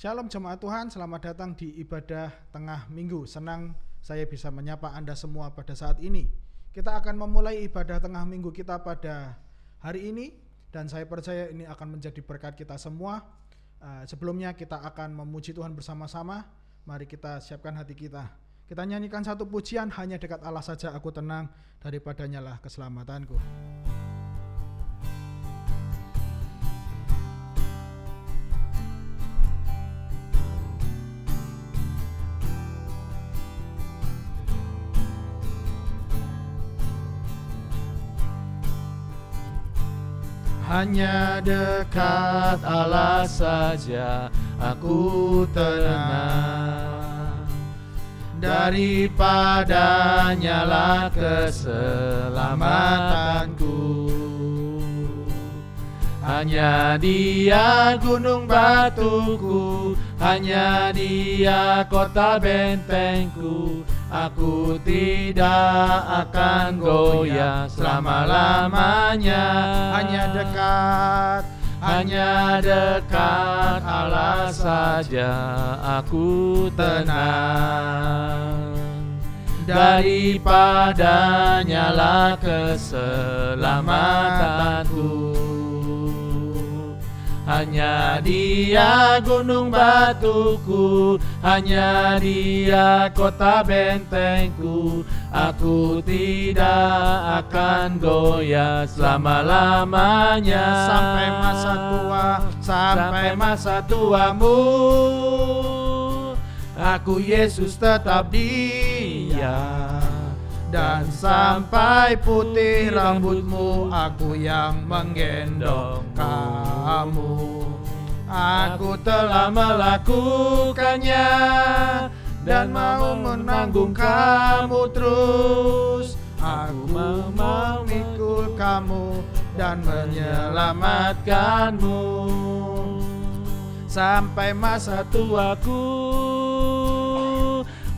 Shalom jemaat Tuhan, selamat datang di ibadah tengah minggu. Senang saya bisa menyapa Anda semua pada saat ini. Kita akan memulai ibadah tengah minggu kita pada hari ini, dan saya percaya ini akan menjadi berkat kita semua. Sebelumnya kita akan memuji Tuhan bersama-sama. Mari kita siapkan hati kita. Kita nyanyikan satu pujian, hanya dekat Allah saja aku tenang, daripadanya lah keselamatanku. Hanya dekat Allah saja aku tenang, daripadanya lah keselamatanku. Hanya Dia gunung batuku, hanya Dia kota bentengku. Aku tidak akan goyah selama-lamanya. Hanya dekat Allah saja aku tenang, daripadanya lah keselamatanku. Hanya Dia gunung batuku, hanya Dia kota bentengku. Aku tidak akan goyah selama-lamanya. Sampai masa tuamu, aku Yesus tetap Dia. Dan sampai putih rambutmu, aku yang menggendong kamu. Aku telah melakukannya dan mau menanggung kamu terus. Aku mau memikul kamu dan menyelamatkanmu sampai masa tuaku.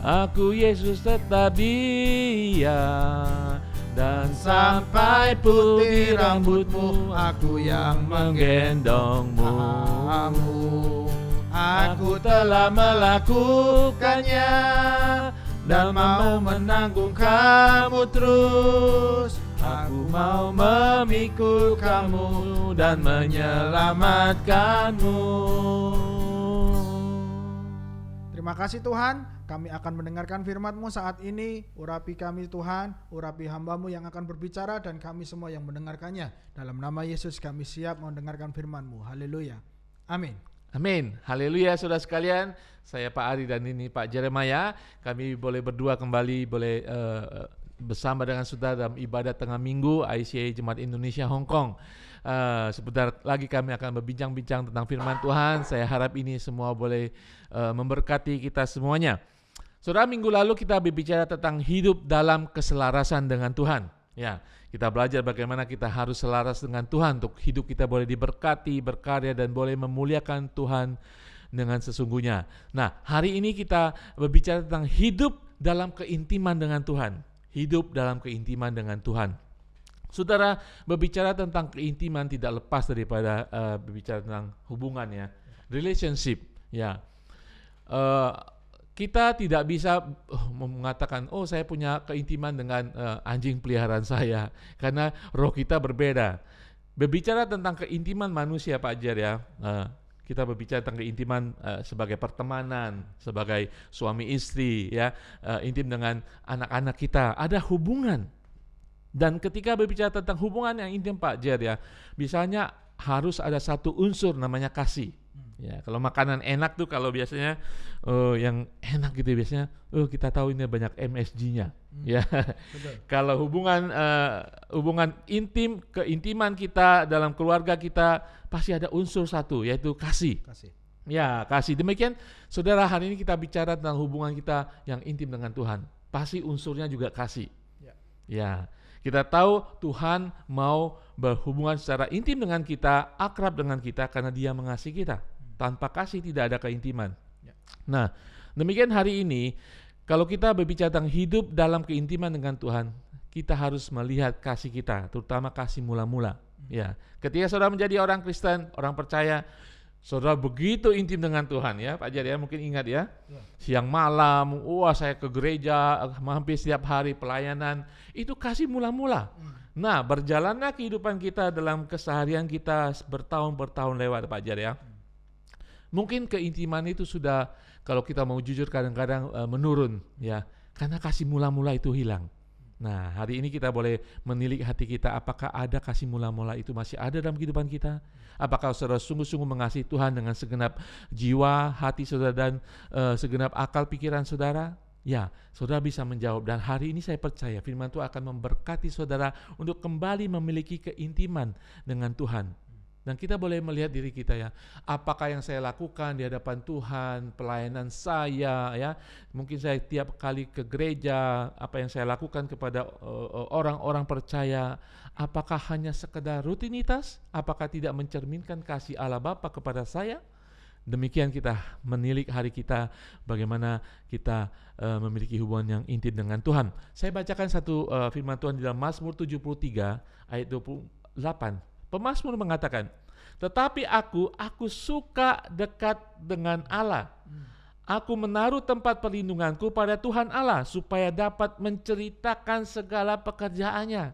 Aku Yesus tetap Dia, dan sampai putih rambutmu, aku yang menggendongmu. Aku telah melakukannya dan mau menanggung kamu terus. Aku mau memikul kamu dan menyelamatkanmu. Terima kasih Tuhan, kami akan mendengarkan firman-Mu saat ini. Urapi kami Tuhan, urapi hamba-Mu yang akan berbicara dan kami semua yang mendengarkannya. Dalam nama Yesus kami siap mendengarkan firman-Mu. Haleluya. Amin. Amin. Haleluya saudara sekalian. Saya Pak Ari dan ini Pak Jeremiah. Kami boleh berdua kembali, boleh bersama dengan saudara dalam ibadah tengah minggu ICA Jemaat Indonesia Hong Kong. Sebentar lagi kami akan berbincang-bincang tentang firman Tuhan. Saya harap ini semua boleh memberkati kita semuanya. Saudara, minggu lalu kita berbicara tentang hidup dalam keselarasan dengan Tuhan. Ya, kita belajar bagaimana kita harus selaras dengan Tuhan untuk hidup kita boleh diberkati, berkarya, dan boleh memuliakan Tuhan dengan sesungguhnya. Nah, hari ini kita berbicara tentang hidup dalam keintiman dengan Tuhan. Hidup dalam keintiman dengan Tuhan. Saudara, berbicara tentang keintiman tidak lepas daripada berbicara tentang hubungan, ya, relationship. Ya, kita tidak bisa mengatakan, oh saya punya keintiman dengan anjing peliharaan saya, karena roh kita berbeda. Berbicara tentang keintiman manusia, Pak Jer, ya, kita berbicara tentang keintiman sebagai pertemanan, sebagai suami istri, ya, intim dengan anak-anak kita, ada hubungan. Dan ketika berbicara tentang hubungan yang intim, Pak Jer, ya, misalnya harus ada satu unsur namanya kasih. Ya, kalau makanan enak tuh, kalau biasanya yang enak gitu biasanya, kita tahu ini banyak MSG-nya. Ya, kalau hubungan intim, keintiman kita dalam keluarga kita pasti ada unsur satu, yaitu kasih. Ya, kasih. Demikian, saudara, hari ini kita bicara tentang hubungan kita yang intim dengan Tuhan. Pasti unsurnya juga kasih. Ya, kita tahu Tuhan mau berhubungan secara intim dengan kita, akrab dengan kita karena Dia mengasihi kita. Tanpa kasih tidak ada keintiman. Nah, demikian hari ini, kalau kita berbicara tentang hidup dalam keintiman dengan Tuhan, kita harus melihat kasih kita, terutama kasih mula-mula. Ya, ketika saudara menjadi orang Kristen, orang percaya, Saudara begitu intim dengan Tuhan ya, Pak Jar ya, mungkin ingat ya. Ya. Siang malam, wah saya ke gereja hampir setiap hari pelayanan, itu kasih mula-mula. Nah, berjalanlah kehidupan kita dalam keseharian kita bertahun-bertahun lewat, Pak Jar ya. Mungkin keintiman itu sudah, kalau kita mau jujur kadang-kadang menurun ya, karena kasih mula-mula itu hilang. Nah, hari ini kita boleh menilik hati kita, apakah ada kasih mula-mula itu masih ada dalam kehidupan kita? Apakah saudara sungguh-sungguh mengasihi Tuhan dengan segenap jiwa, hati saudara, dan segenap akal pikiran saudara? Ya, saudara bisa menjawab, dan hari ini saya percaya firman Tuhan akan memberkati saudara untuk kembali memiliki keintiman dengan Tuhan. Dan kita boleh melihat diri kita ya, apakah yang saya lakukan di hadapan Tuhan, pelayanan saya ya, mungkin saya tiap kali ke gereja, apa yang saya lakukan kepada orang-orang percaya, apakah hanya sekedar rutinitas, apakah tidak mencerminkan kasih Allah Bapa kepada saya? Demikian kita menilik hari kita, bagaimana kita memiliki hubungan yang intim dengan Tuhan. Saya bacakan satu firman Tuhan di dalam Mazmur 73 ayat 28. Pemazmur mengatakan, tetapi aku suka dekat dengan Allah. Aku menaruh tempat perlindunganku pada Tuhan Allah, supaya dapat menceritakan segala pekerjaannya.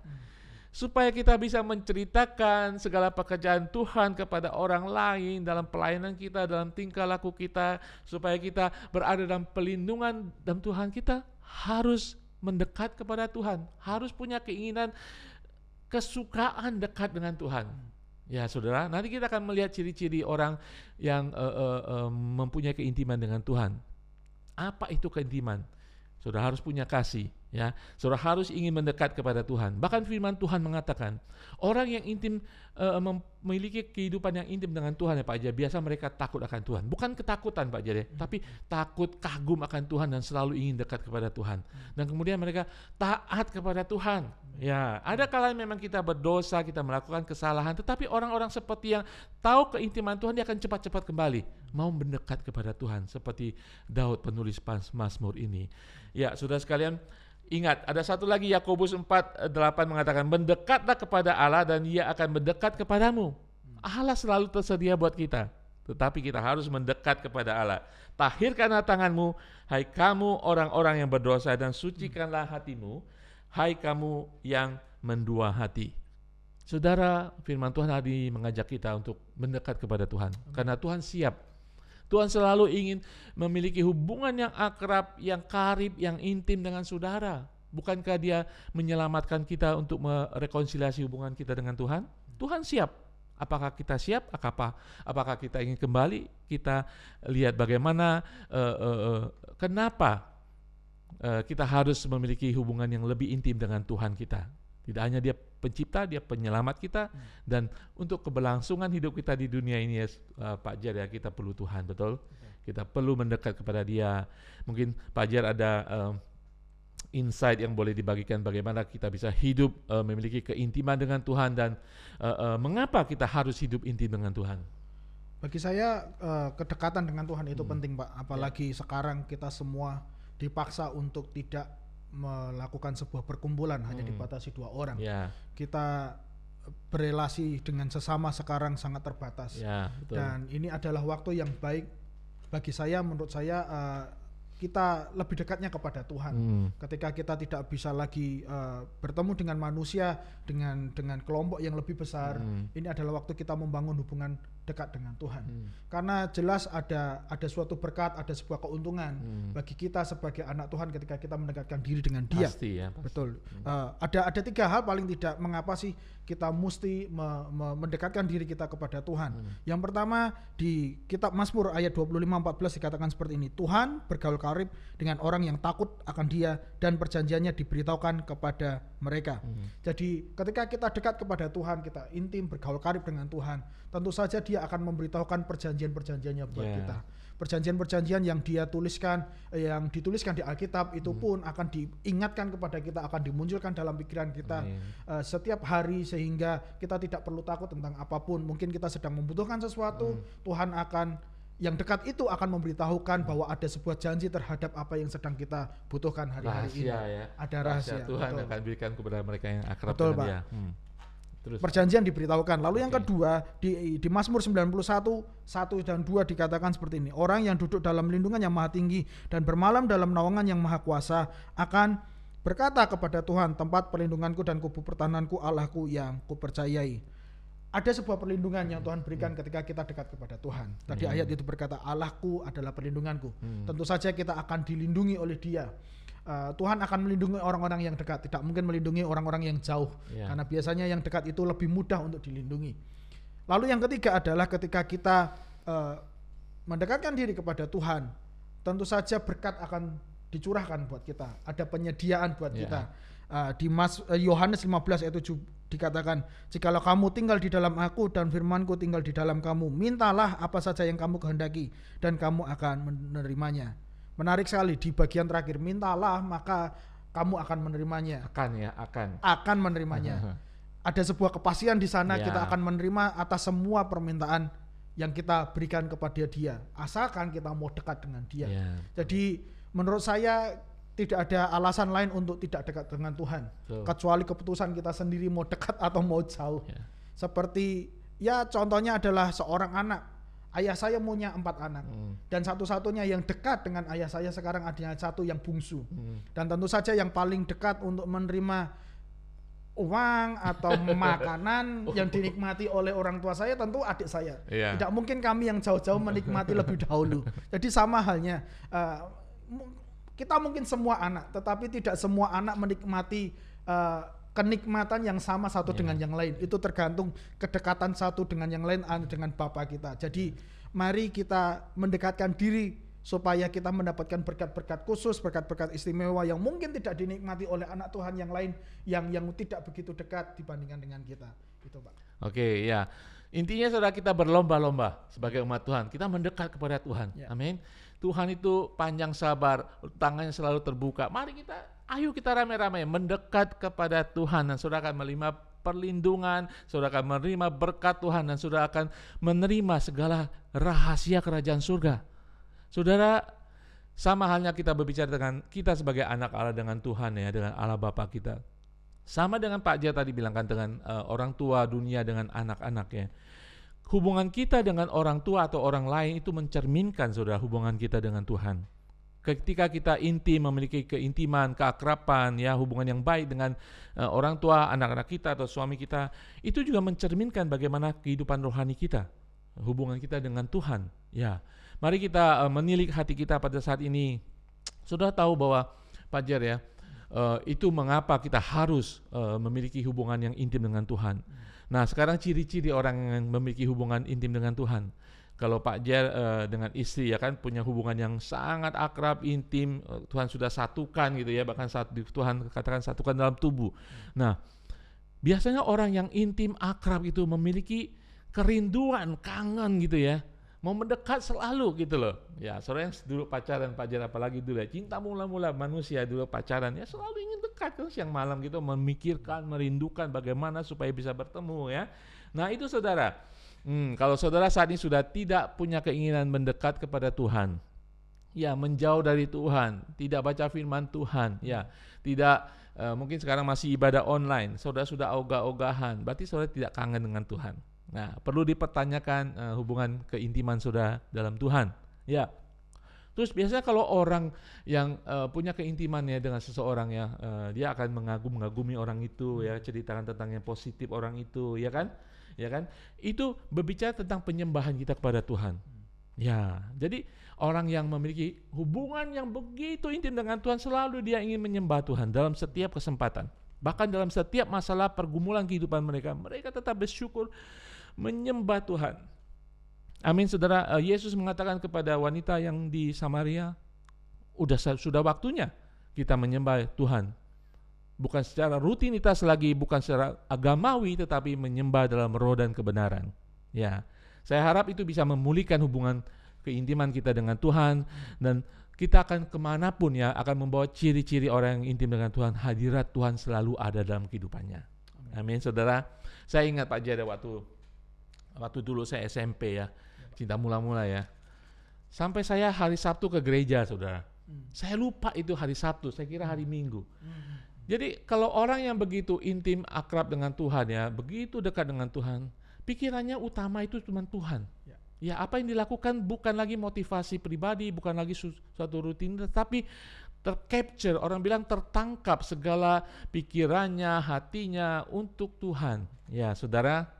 Supaya kita bisa menceritakan segala pekerjaan Tuhan kepada orang lain dalam pelayanan kita, dalam tingkah laku kita, supaya kita berada dalam perlindungan dalam Tuhan. Kita harus mendekat kepada Tuhan, harus punya keinginan, kesukaan dekat dengan Tuhan. Ya saudara, nanti kita akan melihat ciri-ciri orang yang mempunyai keintiman dengan Tuhan. Apa itu keintiman? Saudara harus punya kasih, ya. Saudara harus ingin mendekat kepada Tuhan. Bahkan firman Tuhan mengatakan, orang yang intim memiliki kehidupan yang intim dengan Tuhan ya Pak Ajar, biasa mereka takut akan Tuhan. Bukan ketakutan Pak Ajar ya, tapi takut, kagum akan Tuhan dan selalu ingin dekat kepada Tuhan. Dan kemudian mereka taat kepada Tuhan. Ya, ada kalanya memang kita berdosa, kita melakukan kesalahan, tetapi orang-orang seperti yang tahu keintiman Tuhan, dia akan cepat-cepat kembali mau mendekat kepada Tuhan, seperti Daud penulis Mazmur ini. Ya, saudara sekalian, ingat ada satu lagi, Yakobus 4:8 mengatakan, mendekatlah kepada Allah dan Ia akan mendekat kepadamu. Allah selalu tersedia buat kita, tetapi kita harus mendekat kepada Allah. Tahirkanlah tanganmu, hai kamu orang-orang yang berdosa, dan sucikanlah hatimu, hai kamu yang mendua hati. Saudara, firman Tuhan hari mengajak kita untuk mendekat kepada Tuhan, karena Tuhan siap. Tuhan selalu ingin memiliki hubungan yang akrab, yang karib, yang intim dengan saudara. Bukankah Dia menyelamatkan kita untuk merekonsiliasi hubungan kita dengan Tuhan? Tuhan siap. Apakah kita siap? Apakah kita ingin kembali? Kita lihat bagaimana, kenapa kita harus memiliki hubungan yang lebih intim dengan Tuhan kita. Tidak hanya Dia pencipta, Dia penyelamat kita, dan untuk keberlangsungan hidup kita di dunia ini ya Pak Jar ya, kita perlu Tuhan, betul? Kita perlu mendekat kepada Dia. Mungkin Pak Jar ada insight yang boleh dibagikan bagaimana kita bisa hidup memiliki keintiman dengan Tuhan, dan mengapa kita harus hidup intim dengan Tuhan. Bagi saya kedekatan dengan Tuhan itu penting Pak, apalagi sekarang kita semua dipaksa untuk tidak melakukan sebuah perkumpulan, hanya dibatasi 2 orang. Kita berelasi dengan sesama sekarang sangat terbatas. Dan ini adalah waktu yang baik bagi saya, menurut saya, kita lebih dekatnya kepada Tuhan. Ketika kita tidak bisa lagi bertemu dengan manusia, dengan kelompok yang lebih besar, ini adalah waktu kita membangun hubungan dekat dengan Tuhan. Karena jelas ada suatu berkat, ada sebuah keuntungan bagi kita sebagai anak Tuhan ketika kita mendekatkan diri dengan Dia. Pasti. Betul. Ada 3 hal paling tidak mengapa sih kita mesti mendekatkan diri kita kepada Tuhan. Yang pertama, di kitab Mazmur ayat 25-14 dikatakan seperti ini, Tuhan bergaul karib dengan orang yang takut akan Dia, dan perjanjiannya diberitahukan kepada mereka. Jadi ketika kita dekat kepada Tuhan, kita intim bergaul karib dengan Tuhan, tentu saja Dia akan memberitahukan perjanjian-perjanjiannya buat kita. Perjanjian-perjanjian yang Dia tuliskan, yang dituliskan di Alkitab itu pun akan diingatkan kepada kita, akan dimunculkan dalam pikiran kita setiap hari, sehingga kita tidak perlu takut tentang apapun. Mungkin kita sedang membutuhkan sesuatu, Tuhan yang dekat itu akan memberitahukan bahwa ada sebuah janji terhadap apa yang sedang kita butuhkan hari-hari ini. Ya. Ada rahasia. Tuhan akan berikan kepada mereka yang akrab dengan Dia. Terus. Perjanjian diberitahukan. Lalu yang Oke. kedua di Mazmur 91 1 dan 2 dikatakan seperti ini. Orang yang duduk dalam lindungan yang maha tinggi dan bermalam dalam naungan yang maha kuasa akan berkata kepada Tuhan, tempat perlindunganku dan kubu pertahananku, Allahku yang kupercayai. Ada sebuah perlindungan yang Tuhan berikan ketika kita dekat kepada Tuhan. Tadi ayat itu berkata, Allahku adalah perlindunganku. Tentu saja kita akan dilindungi oleh Dia. Tuhan akan melindungi orang-orang yang dekat, tidak mungkin melindungi orang-orang yang jauh, karena biasanya yang dekat itu lebih mudah untuk dilindungi. Lalu yang ketiga adalah ketika kita mendekatkan diri kepada Tuhan, tentu saja berkat akan dicurahkan buat kita, ada penyediaan buat kita. Di Yohanes 15 ayat 7 dikatakan, jikalau kamu tinggal di dalam aku dan firmanku tinggal di dalam kamu, mintalah apa saja yang kamu kehendaki dan kamu akan menerimanya. Menarik sekali di bagian terakhir, mintalah maka kamu akan menerimanya. Akan menerimanya. Ada sebuah kepastian di sana, kita akan menerima atas semua permintaan yang kita berikan kepada Dia, asalkan kita mau dekat dengan Dia. Jadi menurut saya tidak ada alasan lain untuk tidak dekat dengan Tuhan, kecuali keputusan kita sendiri mau dekat atau mau jauh. Seperti contohnya adalah seorang anak. Ayah saya punya 4 anak, dan satu-satunya yang dekat dengan ayah saya sekarang adalah satu yang bungsu. Dan tentu saja yang paling dekat untuk menerima uang atau makanan yang dinikmati oleh orang tua saya tentu adik saya. Tidak mungkin kami yang jauh-jauh menikmati lebih dahulu. Jadi sama halnya, kita mungkin semua anak, tetapi tidak semua anak menikmati kenikmatan yang sama satu dengan yang lain. Itu tergantung kedekatan satu dengan yang lain dengan Bapa kita. Jadi mari kita mendekatkan diri supaya kita mendapatkan berkat-berkat khusus, berkat-berkat istimewa yang mungkin tidak dinikmati oleh anak Tuhan yang lain yang tidak begitu dekat dibandingkan dengan kita. Gitu, Pak. Oke, ya. Intinya saudara, kita berlomba-lomba sebagai umat Tuhan. Kita mendekat kepada Tuhan. Amin. Tuhan itu panjang sabar, tangannya selalu terbuka. Ayo kita rame-rame mendekat kepada Tuhan, dan saudara akan menerima perlindungan, saudara akan menerima berkat Tuhan, dan saudara akan menerima segala rahasia kerajaan surga. Saudara, sama halnya kita berbicara dengan kita sebagai anak Allah dengan Tuhan, dengan Allah Bapa kita. Sama dengan Pak Jar tadi bilangkan dengan orang tua dunia dengan anak-anaknya. Hubungan kita dengan orang tua atau orang lain itu mencerminkan saudara hubungan kita dengan Tuhan. Ketika kita intim, memiliki keintiman, keakraban, hubungan yang baik dengan orang tua, anak-anak kita atau suami kita, itu juga mencerminkan bagaimana kehidupan rohani kita, hubungan kita dengan Tuhan. Mari kita menilik hati kita pada saat ini. Sudah tahu bahwa Pak Jar itu mengapa kita harus memiliki hubungan yang intim dengan Tuhan. Nah, sekarang ciri-ciri orang yang memiliki hubungan intim dengan Tuhan. Kalau Pak Jar dengan istri punya hubungan yang sangat akrab, intim, Tuhan sudah satukan gitu bahkan Tuhan katakan satukan dalam tubuh. Nah, biasanya orang yang intim, akrab itu memiliki kerinduan, kangen gitu mau mendekat selalu gitu loh. Saudara yang dulu pacaran Pak Jar apalagi dulu cinta mula-mula manusia dulu pacaran selalu ingin dekat siang malam gitu, memikirkan, merindukan bagaimana supaya bisa bertemu Nah, itu saudara. Kalau saudara saat ini sudah tidak punya keinginan mendekat kepada Tuhan, menjauh dari Tuhan, tidak baca firman Tuhan, tidak mungkin sekarang masih ibadah online, saudara sudah ogah-ogahan, berarti saudara tidak kangen dengan Tuhan. Nah, perlu dipertanyakan hubungan keintiman saudara dalam Tuhan. Terus biasanya kalau orang yang punya keintiman dengan seseorang dia akan mengagumi orang itu ceritakan tentang yang positif orang itu, itu berbicara tentang penyembahan kita kepada Tuhan. Jadi orang yang memiliki hubungan yang begitu intim dengan Tuhan, selalu dia ingin menyembah Tuhan dalam setiap kesempatan. Bahkan dalam setiap masalah pergumulan kehidupan mereka tetap bersyukur menyembah Tuhan. Amin, saudara. Yesus mengatakan kepada wanita yang di Samaria, sudah waktunya kita menyembah Tuhan. Bukan secara rutinitas lagi, bukan secara agamawi, tetapi menyembah dalam roh dan kebenaran. Saya harap itu bisa memulihkan hubungan keintiman kita dengan Tuhan, dan kita akan kemanapun akan membawa ciri-ciri orang yang intim dengan Tuhan. Hadirat Tuhan selalu ada dalam kehidupannya. Amin, saudara. Saya ingat Pak Jada waktu dulu saya SMP cinta mula-mula sampai saya hari Sabtu ke gereja, saudara. Saya lupa itu hari Sabtu, saya kira hari Minggu. Jadi kalau orang yang begitu intim, akrab dengan Tuhan ya, begitu dekat dengan Tuhan, pikirannya utama itu cuma Tuhan. Ya, apa yang dilakukan bukan lagi motivasi pribadi, bukan lagi suatu rutinitas, tapi tercapture, orang bilang tertangkap segala pikirannya, hatinya untuk Tuhan. Ya, saudara,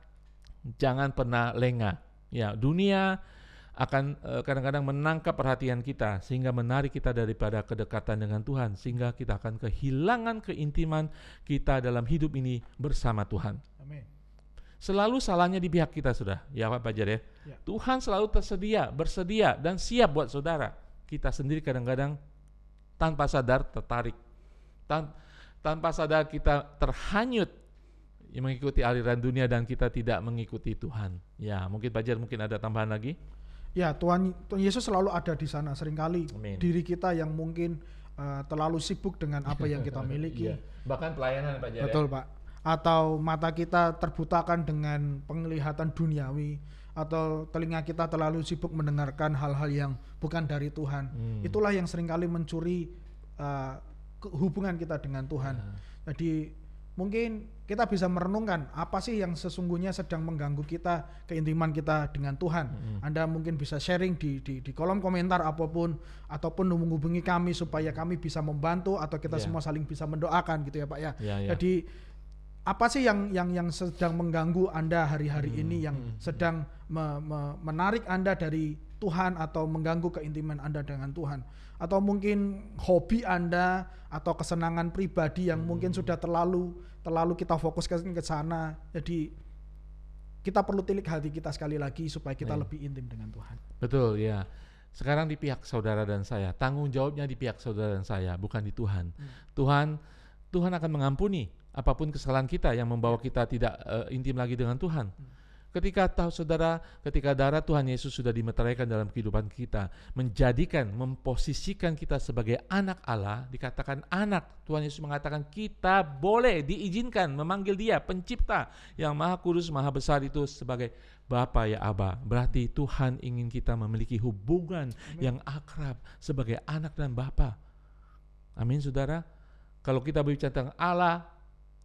jangan pernah lengah. Ya, dunia akan kadang-kadang menangkap perhatian kita sehingga menarik kita daripada kedekatan dengan Tuhan, sehingga kita akan kehilangan keintiman kita dalam hidup ini bersama Tuhan. Amin. Selalu salahnya di pihak kita, sudah ya Pak Fajar ya. Tuhan selalu bersedia dan siap buat saudara. Kita sendiri kadang-kadang tanpa sadar tertarik, tanpa sadar kita terhanyut mengikuti aliran dunia dan kita tidak mengikuti Tuhan. Ya, mungkin Pak Fajar mungkin ada tambahan lagi. Ya, Tuhan Yesus selalu ada di sana. Seringkali diri kita yang mungkin terlalu sibuk dengan apa yang kita miliki. Bahkan pelayanan Pak Jar. Betul Pak. Atau mata kita terbutakan dengan penglihatan duniawi, atau telinga kita terlalu sibuk mendengarkan hal-hal yang bukan dari Tuhan. Itulah yang seringkali mencuri hubungan kita dengan Tuhan. Jadi mungkin kita bisa merenungkan apa sih yang sesungguhnya sedang mengganggu kita, keintiman kita dengan Tuhan. Anda mungkin bisa sharing di kolom komentar ataupun menghubungi kami supaya kami bisa membantu, atau kita semua saling bisa mendoakan gitu ya Pak ya. Jadi apa sih yang sedang mengganggu Anda hari-hari ini, yang sedang menarik Anda dari Tuhan atau mengganggu keintiman Anda dengan Tuhan, atau mungkin hobi Anda atau kesenangan pribadi yang mungkin sudah terlalu kita fokuskan ke sana. Jadi kita perlu tilik hati kita sekali lagi supaya kita lebih intim dengan Tuhan. Betul ya. Sekarang di pihak saudara dan saya, tanggung jawabnya di pihak saudara dan saya, bukan di Tuhan. Tuhan akan mengampuni apapun kesalahan kita yang membawa kita tidak intim lagi dengan Tuhan. Ketika darah Tuhan Yesus sudah dimeteraikan dalam kehidupan kita, memposisikan kita sebagai anak Allah, dikatakan anak. Tuhan Yesus mengatakan kita boleh diizinkan memanggil Dia pencipta yang maha kudus, maha besar itu sebagai Bapa ya Aba. Berarti Tuhan ingin kita memiliki hubungan yang akrab sebagai anak dan Bapa. Amin saudara. Kalau kita berbicara tentang Allah,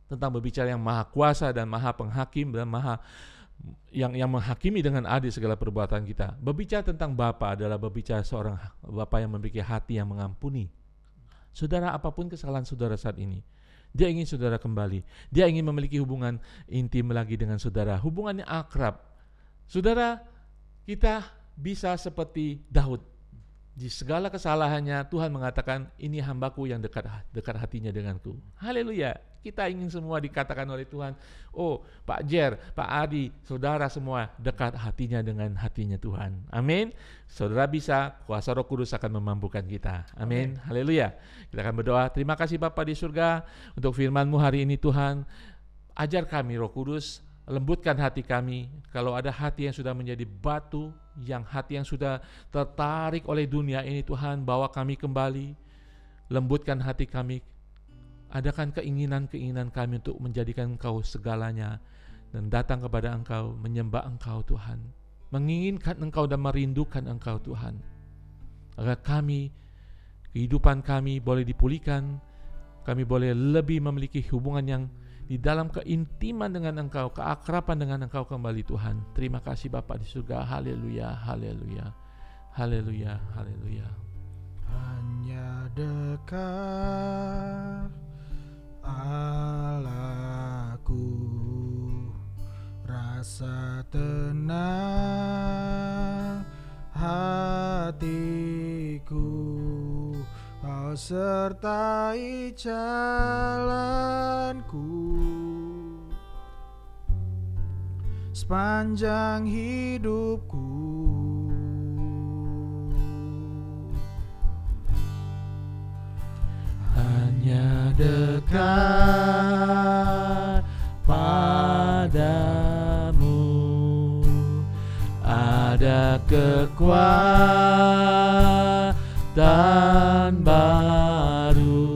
tentang berbicara yang maha kuasa dan maha penghakim dan maha yang menghakimi dengan adil segala perbuatan kita. Berbicara tentang Bapa adalah berbicara seorang Bapa yang memiliki hati yang mengampuni. Saudara, apapun kesalahan saudara saat ini, Dia ingin saudara kembali. Dia ingin memiliki hubungan intim lagi dengan saudara, hubungannya akrab. Saudara, kita bisa seperti Daud. Di segala kesalahannya Tuhan mengatakan, ini hambaku yang dekat hatinya denganku. Haleluya. Kita ingin semua dikatakan oleh Tuhan, oh Pak Jer, Pak Adi, saudara semua dekat hatinya dengan hatinya Tuhan. Amin. Saudara bisa, kuasa Roh Kudus akan memampukan kita. Amin. Haleluya. Kita akan berdoa. Terima kasih Bapa di surga untuk firman-Mu hari ini Tuhan. Ajar kami Roh Kudus, lembutkan hati kami. Kalau ada hati yang sudah menjadi batu, hati yang sudah tertarik oleh dunia ini Tuhan, bawa kami kembali. Lembutkan hati kami. Adakan keinginan-keinginan kami untuk menjadikan Engkau segalanya dan datang kepada Engkau, menyembah Engkau Tuhan, menginginkan Engkau dan merindukan Engkau Tuhan, agar kehidupan kami boleh dipulihkan, kami boleh lebih memiliki hubungan yang di dalam keintiman dengan Engkau, keakraban dengan Engkau kembali Tuhan. Terima kasih Bapa di surga. Haleluya, haleluya, haleluya, haleluya. Hanya dekat Allahku, rasa tenang hatiku, Kau sertai jalanku sepanjang hidupku. Hanya dekat padamu ada kekuatan baru,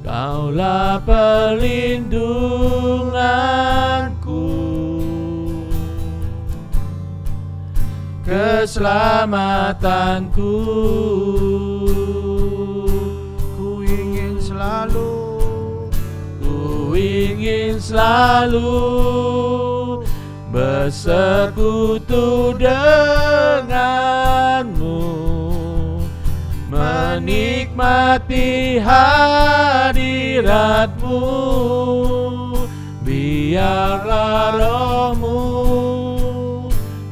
Kaulah perlindunganku, keselamatanku. Ku ingin selalu ingin selalu bersekutu denganmu, menikmati hadiratmu. Biarlah rohmu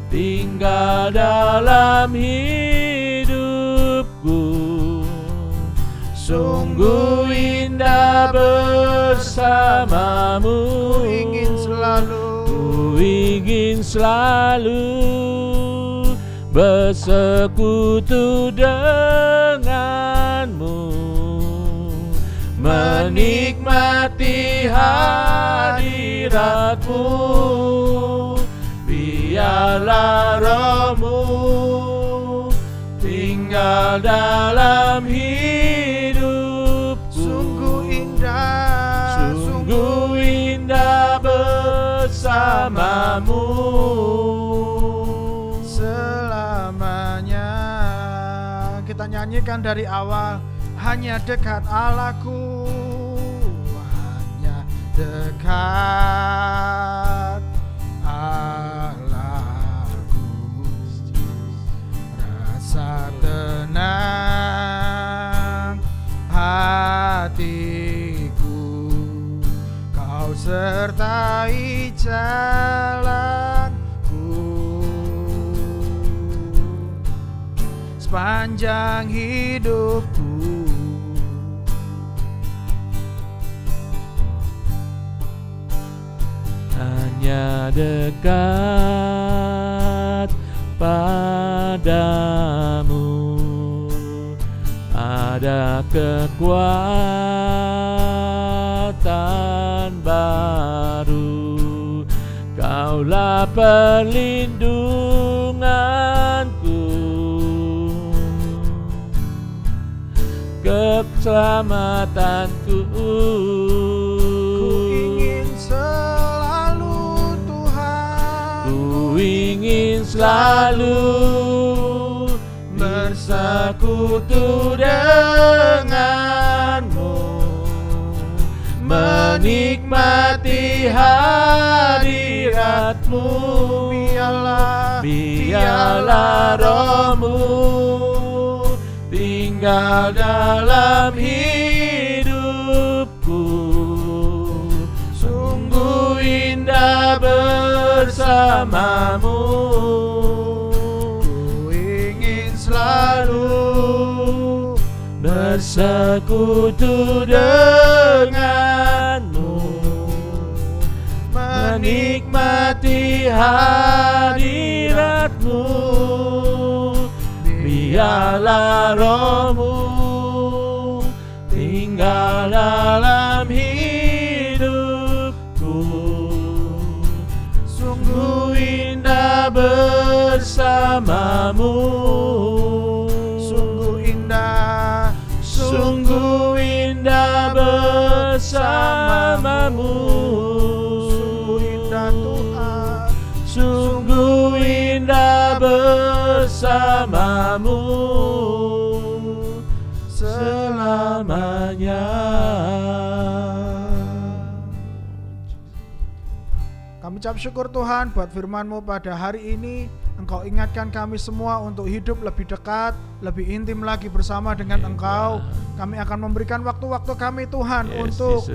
tinggal dalam hidupku. Sungguh indah bersamamu. Ku ingin selalu bersekutu denganmu, menikmati hadiratmu. Biarlah rohmu tinggal dalam hidupku. Sungguh indah bersamamu selamanya. Kita nyanyikan dari awal. Hanya dekat Allahku, hanya dekat Allahku, rasa tenang hatiku, kau sertai jalanku sepanjang hidupku. Hanya dekat padamu ada kekuatan baru. Kaulah perlindunganku, keselamatanku. Ingin selalu bersekutu denganmu, menikmati hadiratmu. Biarlah rohmu tinggal dalam hidupku. Sungguh indah bersamamu. Ku ingin selalu bersekutu denganmu, menikmati hadiratmu. Biarlah rohmu tinggal dalam hidupku. Sungguh indah bersamamu. Sungguh indah bersamamu. Sungguh indah Tuhan. Sungguh indah bersamamu selamanya. Kami ucap syukur Tuhan buat firman-Mu pada hari ini. Engkau ingatkan kami semua untuk hidup lebih dekat, lebih intim lagi bersama dengan Engkau. Kami akan memberikan waktu-waktu kami Tuhan untuk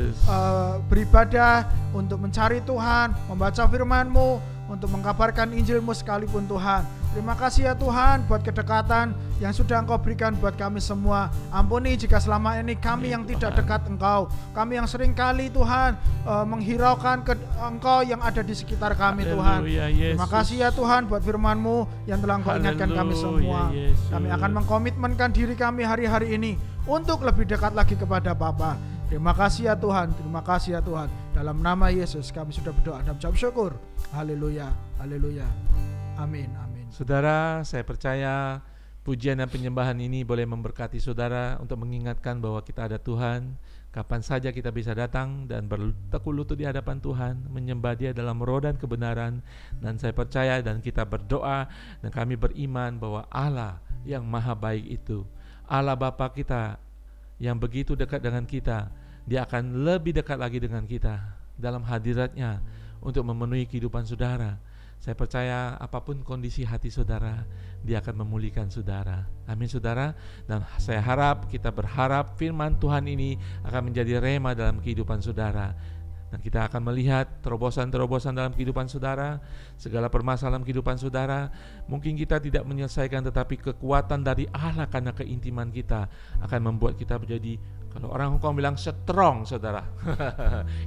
beribadah, untuk mencari Tuhan, membaca firman-Mu, untuk mengkabarkan Injil-Mu sekalipun Tuhan. Terima kasih ya Tuhan buat kedekatan yang sudah Engkau berikan buat kami semua. Ampuni jika selama ini kami yang tidak dekat Engkau, kami yang sering kali Tuhan menghiraukan Engkau yang ada di sekitar kami Tuhan. Terima kasih ya Tuhan buat firman-Mu yang telah Engkau ingatkan kami semua. Kami akan mengkomitmenkan diri kami hari-hari ini untuk lebih dekat lagi kepada Bapa. Terima kasih ya Tuhan, terima kasih ya Tuhan. Dalam nama Yesus kami sudah berdoa dan ucap syukur. Haleluya, haleluya. Amin, amin. Saudara, saya percaya pujian dan penyembahan ini boleh memberkati saudara untuk mengingatkan bahwa kita ada Tuhan. Kapan saja kita bisa datang dan bertekuk lutut di hadapan Tuhan, menyembah Dia dalam roh dan kebenaran. Dan saya percaya dan kita berdoa dan kami beriman bahwa Allah yang maha baik itu, Allah Bapa kita yang begitu dekat dengan kita, Dia akan lebih dekat lagi dengan kita dalam hadiratnya untuk memenuhi kehidupan saudara. Saya percaya apapun kondisi hati saudara, Dia akan memulihkan saudara. Amin saudara. Dan saya harap, kita berharap firman Tuhan ini akan menjadi rema dalam kehidupan saudara. Dan kita akan melihat terobosan-terobosan dalam kehidupan saudara, segala permasalahan dalam kehidupan saudara. Mungkin kita tidak menyelesaikan, tetapi kekuatan dari Allah karena keintiman kita akan membuat kita menjadi, kalau orang Hong Kong bilang strong, saudara.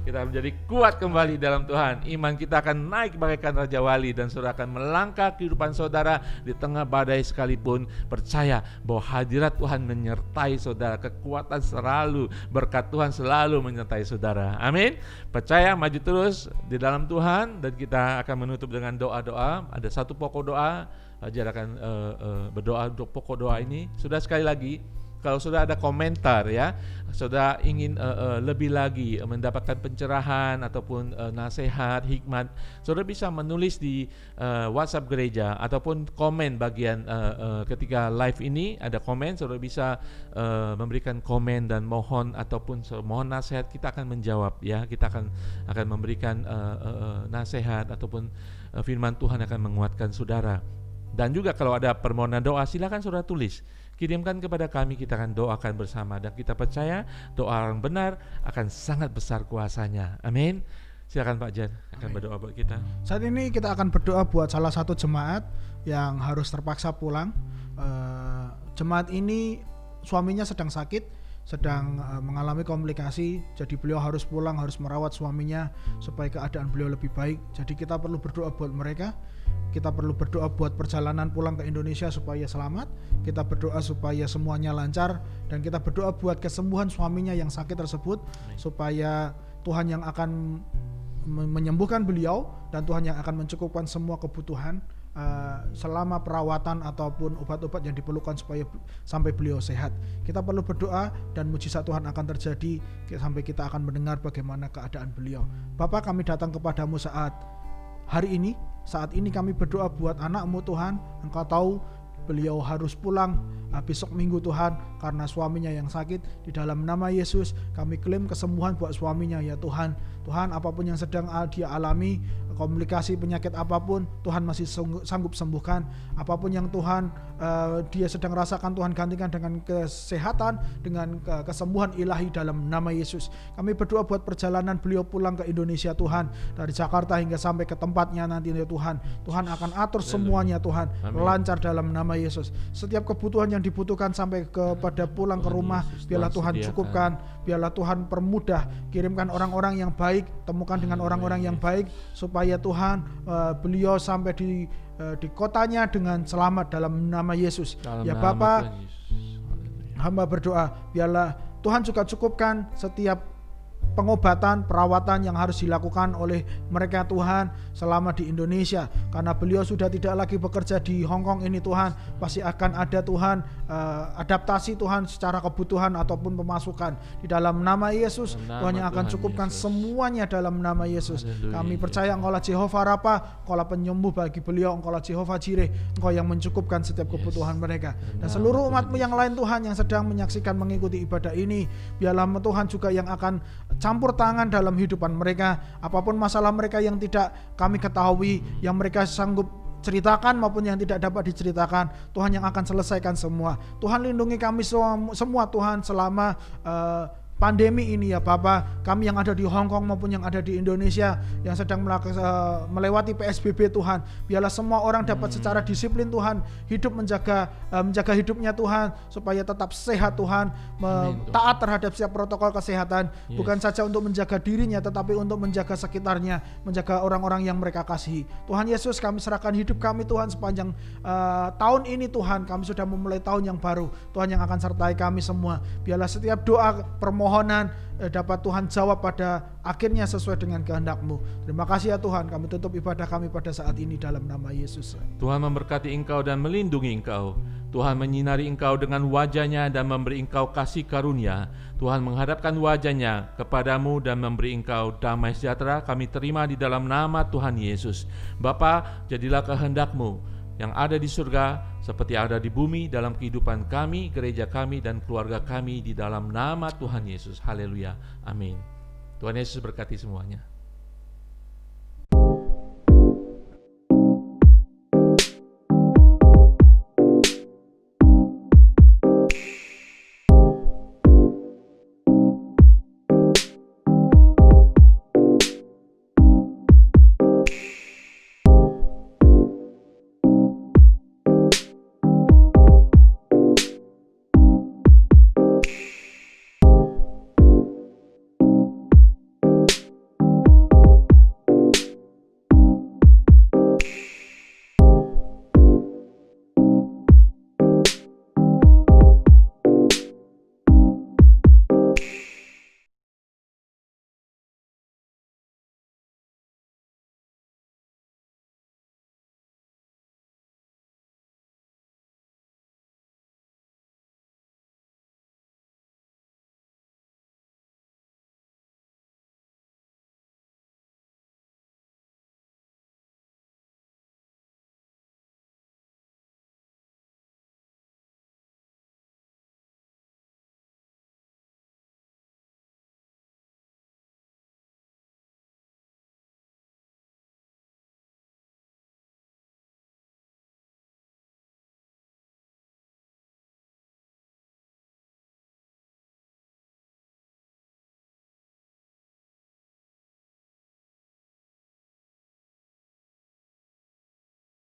Kita menjadi kuat kembali dalam Tuhan. Iman kita akan naik bagaikan Raja Wali, dan saudara akan melangkah kehidupan saudara di tengah badai sekalipun. Percaya bahwa hadirat Tuhan menyertai saudara, kekuatan selalu, berkat Tuhan selalu menyertai saudara. Amin. Percaya, maju terus di dalam Tuhan, dan kita akan menutup dengan doa-doa. Ada satu pokok doa, Ajar akan berdoa untuk pokok doa ini. Sudah, sekali lagi, kalau sudah ada komentar ya, sudah ingin lebih lagi mendapatkan pencerahan ataupun nasihat, hikmat, saudara bisa menulis di WhatsApp gereja ataupun komen bagian ketika live ini ada komen, saudara bisa memberikan komen dan mohon ataupun mohon nasihat, kita akan menjawab ya, kita akan memberikan nasihat ataupun firman Tuhan akan menguatkan saudara. Dan juga kalau ada permohonan doa, silakan saudara tulis, kirimkan kepada kami, kita akan doakan bersama, dan kita percaya doa orang benar akan sangat besar kuasanya. Amin. Silakan Pak Jan akan berdoa buat kita. Saat ini kita akan berdoa buat salah satu jemaat yang harus terpaksa pulang. Jemaat ini suaminya sedang sakit, sedang mengalami komplikasi, jadi beliau harus pulang, harus merawat suaminya supaya keadaan beliau lebih baik. Jadi kita perlu berdoa buat mereka. Kita perlu berdoa buat perjalanan pulang ke Indonesia supaya selamat. Kita berdoa supaya semuanya lancar, dan kita berdoa buat kesembuhan suaminya yang sakit tersebut, supaya Tuhan yang akan menyembuhkan beliau, dan Tuhan yang akan mencukupkan semua kebutuhan selama perawatan ataupun obat-obat yang diperlukan supaya sampai beliau sehat. Kita perlu berdoa, dan mujizat Tuhan akan terjadi sampai kita akan mendengar bagaimana keadaan beliau. Bapa, kami datang kepadamu saat ini kami berdoa buat anak-Mu Tuhan. Engkau tahu beliau harus pulang besok minggu Tuhan karena suaminya yang sakit. Di dalam nama Yesus kami klaim kesembuhan buat suaminya ya Tuhan. Tuhan, apapun yang sedang dia alami, komplikasi penyakit apapun, Tuhan masih sanggup sembuhkan. Apapun yang Tuhan dia sedang rasakan, Tuhan gantikan dengan kesehatan, dengan kesembuhan ilahi dalam nama Yesus. Kami berdoa buat perjalanan beliau pulang ke Indonesia Tuhan, dari Jakarta hingga sampai ke tempatnya nanti ya Tuhan. Tuhan akan atur semuanya Tuhan, lancar dalam nama Yesus. Setiap kebutuhan yang dibutuhkan sampai kepada pulang ke rumah, biarlah Tuhan cukupkan, biarlah Tuhan permudah, kirimkan orang-orang yang baik, temukan dengan orang-orang yang baik, supaya Tuhan beliau sampai di kotanya dengan selamat dalam nama Yesus. Ya Bapa, hamba berdoa, biarlah Tuhan juga cukupkan setiap pengobatan, perawatan yang harus dilakukan oleh mereka Tuhan selama di Indonesia, karena beliau sudah tidak lagi bekerja di Hong Kong ini Tuhan. Pasti akan ada Tuhan adaptasi Tuhan secara kebutuhan ataupun pemasukan. Di dalam nama Yesus, Tuhan yang akan cukupkan semuanya dalam nama Yesus. Kami percaya Engkau lah Jehovah Rafa, Engkau lah penyembuh bagi beliau, Engkau lah Jehovah Jireh, Engkau yang mencukupkan setiap kebutuhan mereka. Dan seluruh umat-Mu yang lain Tuhan yang sedang menyaksikan mengikuti ibadah ini, biarlah Tuhan juga yang akan campur tangan dalam kehidupan mereka. Apapun masalah mereka yang tidak kami ketahui, yang mereka sanggup ceritakan maupun yang tidak dapat diceritakan, Tuhan yang akan selesaikan semua. Tuhan lindungi kami semua Tuhan selama pandemi ini ya Bapa. Kami yang ada di Hong Kong maupun yang ada di Indonesia yang sedang melewati PSBB Tuhan, biarlah semua orang dapat secara disiplin Tuhan hidup menjaga hidupnya Tuhan, supaya tetap sehat Tuhan, taat terhadap setiap protokol kesehatan, bukan saja untuk menjaga dirinya tetapi untuk menjaga sekitarnya, menjaga orang-orang yang mereka kasihi. Tuhan Yesus, kami serahkan hidup kami Tuhan sepanjang tahun ini Tuhan. Kami sudah memulai tahun yang baru, Tuhan yang akan sertai kami semua. Biarlah setiap doa permohonan dapat Tuhan jawab pada akhirnya sesuai dengan kehendak-Mu. Terima kasih ya Tuhan, kami tutup ibadah kami pada saat ini dalam nama Yesus. Tuhan memberkati engkau dan melindungi engkau. Tuhan menyinari engkau dengan wajah-Nya dan memberi engkau kasih karunia. Tuhan menghadapkan wajah-Nya kepadamu dan memberi engkau damai sejahtera. Kami terima di dalam nama Tuhan Yesus. Bapa, jadilah kehendak-Mu yang ada di surga seperti yang ada di bumi dalam kehidupan kami, gereja kami, dan keluarga kami di dalam nama Tuhan Yesus. Haleluya. Amin. Tuhan Yesus berkati semuanya.